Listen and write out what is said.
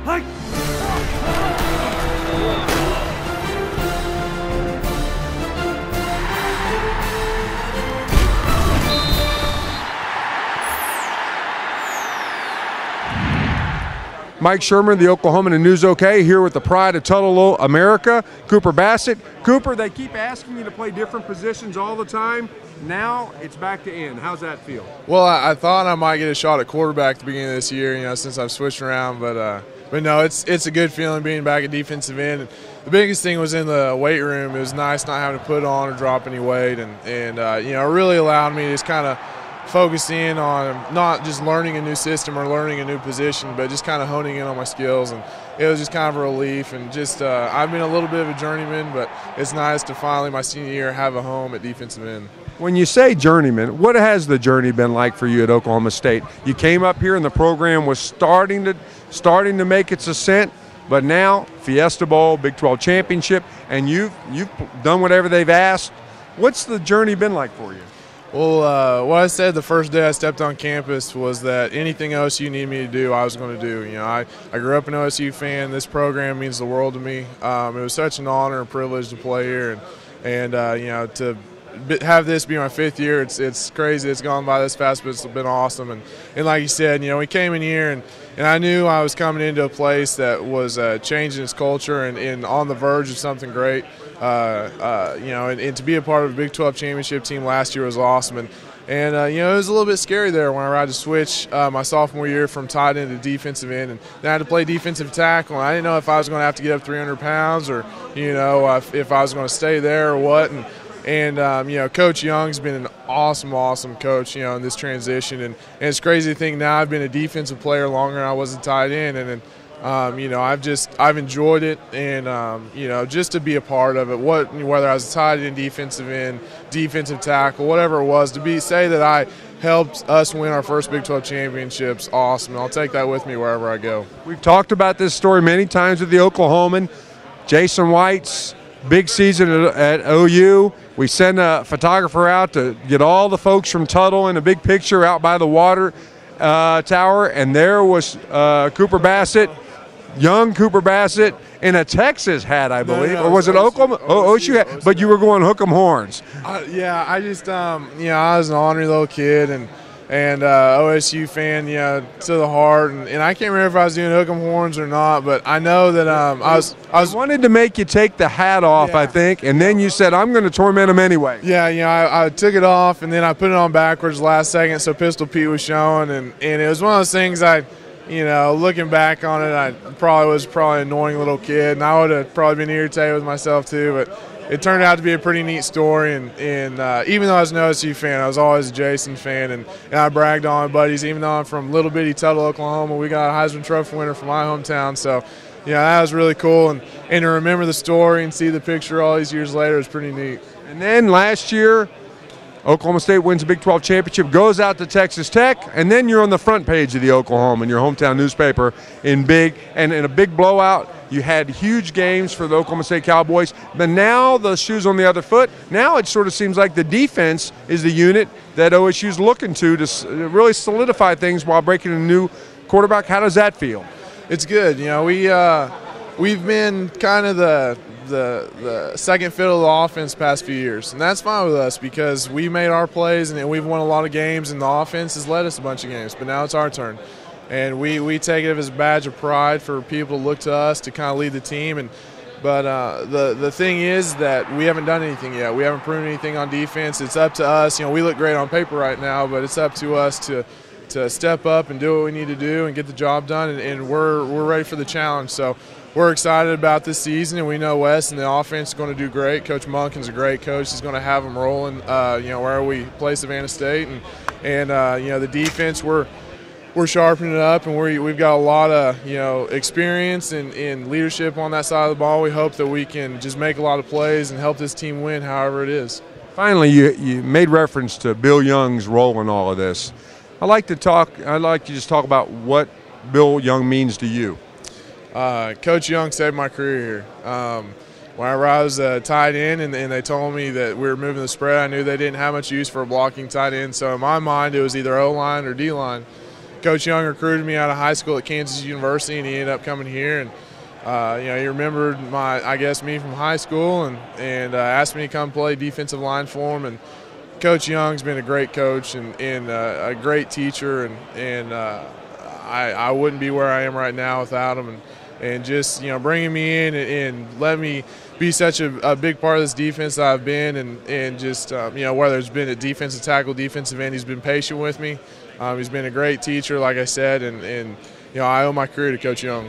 Hike! Mike Sherman, the Oklahoman and News OK, here with the pride of Tuttle, America, Cooper Bassett. Cooper, they keep asking you to play different positions all the time. Now it's back to end. How's that feel? Well, I thought I might get a shot at quarterback at the beginning of this year, since I've switched around. But no, it's a good feeling being back at defensive end. The biggest thing was in the weight room. It was nice not having to put on or drop any weight, and it really allowed me to just kind of focus in on not just learning a new system or learning a new position, but just kind of honing in on my skills. And it was just kind of a relief. And just I've been a little bit of a journeyman, but it's nice to finally, my senior year, have a home at defensive end. When you say journeyman, what has the journey been like for you at Oklahoma State? You came up here and the program was starting to make its ascent, but now Fiesta Bowl, Big 12 championship, and you've done whatever they've asked. What's the journey been like for you? Well, what I said the first day I stepped on campus was that anything OSU needed me to do, I was going to do. I grew up an OSU fan. This program means the world to me. It was such an honor and privilege to play here, and to have this be my 5th year, it's crazy. It's gone by this fast, but it's been awesome. And like you said, we came in here, and I knew I was coming into a place that was changing its culture and on the verge of something great. And to be a part of a Big 12 championship team last year was awesome. And it was a little bit scary there when I had to switch my sophomore year from tight end to defensive end, and then I had to play defensive tackle. And I didn't know if I was going to have to get up 300 pounds or, if I was going to stay there or what. And Coach Young's been an awesome coach, in this transition. And it's crazy to think now I've been a defensive player longer than I was a tight end. And I've enjoyed it, and just to be a part of it. Whether I was a tight end, defensive end, defensive tackle, whatever it was, say that I helped us win our first Big 12 championships, awesome. I'll take that with me wherever I go. We've talked about this story many times with the Oklahoman. Jason White's big season at OU. We send a photographer out to get all the folks from Tuttle in a big picture out by the water tower, and there was Cooper Bassett, young Cooper Bassett, in a Texas hat, I believe. No, or was it Oklahoma? OSU hat, but you were going hook 'em horns. Yeah, I just, I was an ornery little kid, and OSU fan, to the heart. And I can't remember if I was doing hook 'em horns or not, but I know that I wanted to make you take the hat off, yeah. I think, and then you said, I'm going to torment him anyway. Yeah, I took it off, and then I put it on backwards last second, so Pistol Pete was showing, and it was one of those things looking back on it, I was an annoying little kid, and I would have probably been irritated with myself too, but it turned out to be a pretty neat story. And even though I was an OSU fan, I was always a Jason fan, and I bragged on my buddies. Even though I'm from little bitty Tuttle, Oklahoma, we got a Heisman Trophy winner from my hometown, so that was really cool. And to remember the story and see the picture all these years later is pretty neat. And then last year, Oklahoma State wins the Big 12 championship, goes out to Texas Tech, and then you're on the front page of the Oklahoman, your hometown newspaper, in a big blowout. You had huge games for the Oklahoma State Cowboys, but now the shoe's on the other foot. Now it sort of seems like the defense is the unit that OSU's looking to really solidify things while breaking a new quarterback. How does that feel? It's good. We've been kind of the second fiddle of the offense the past few years, and that's fine with us because we made our plays and we've won a lot of games, and the offense has led us a bunch of games, but now it's our turn, and we take it as a badge of pride for people to look to us to kind of lead the team. But the thing is that we haven't done anything yet. We haven't proven anything on defense. It's up to us. We look great on paper right now, but it's up to us to step up and do what we need to do and get the job done, and we're ready for the challenge. So we're excited about this season, and we know Wes and the offense is going to do great. Coach Munkin's a great coach. He's going to have them rolling, where we play Savannah State. And the defense, we're sharpening it up, and we've got a lot of, experience and leadership on that side of the ball. We hope that we can just make a lot of plays and help this team win however it is. Finally, you made reference to Bill Young's role in all of this. I'd like to just talk about what Bill Young means to you. Coach Young saved my career here. Whenever I was a tight end and they told me that we were moving the spread, I knew they didn't have much use for a blocking tight end. So in my mind, it was either O-line or D-line. Coach Young recruited me out of high school at Kansas University, and he ended up coming here. And he remembered me from high school, and asked me to come play defensive line for him. And Coach Young's been a great coach and a great teacher, and I wouldn't be where I am right now without him. And just bringing me in and letting me be such a big part of this defense that I've been, and just whether it's been at defensive tackle, defensive end, he's been patient with me. He's been a great teacher, like I said, and I owe my career to Coach Young.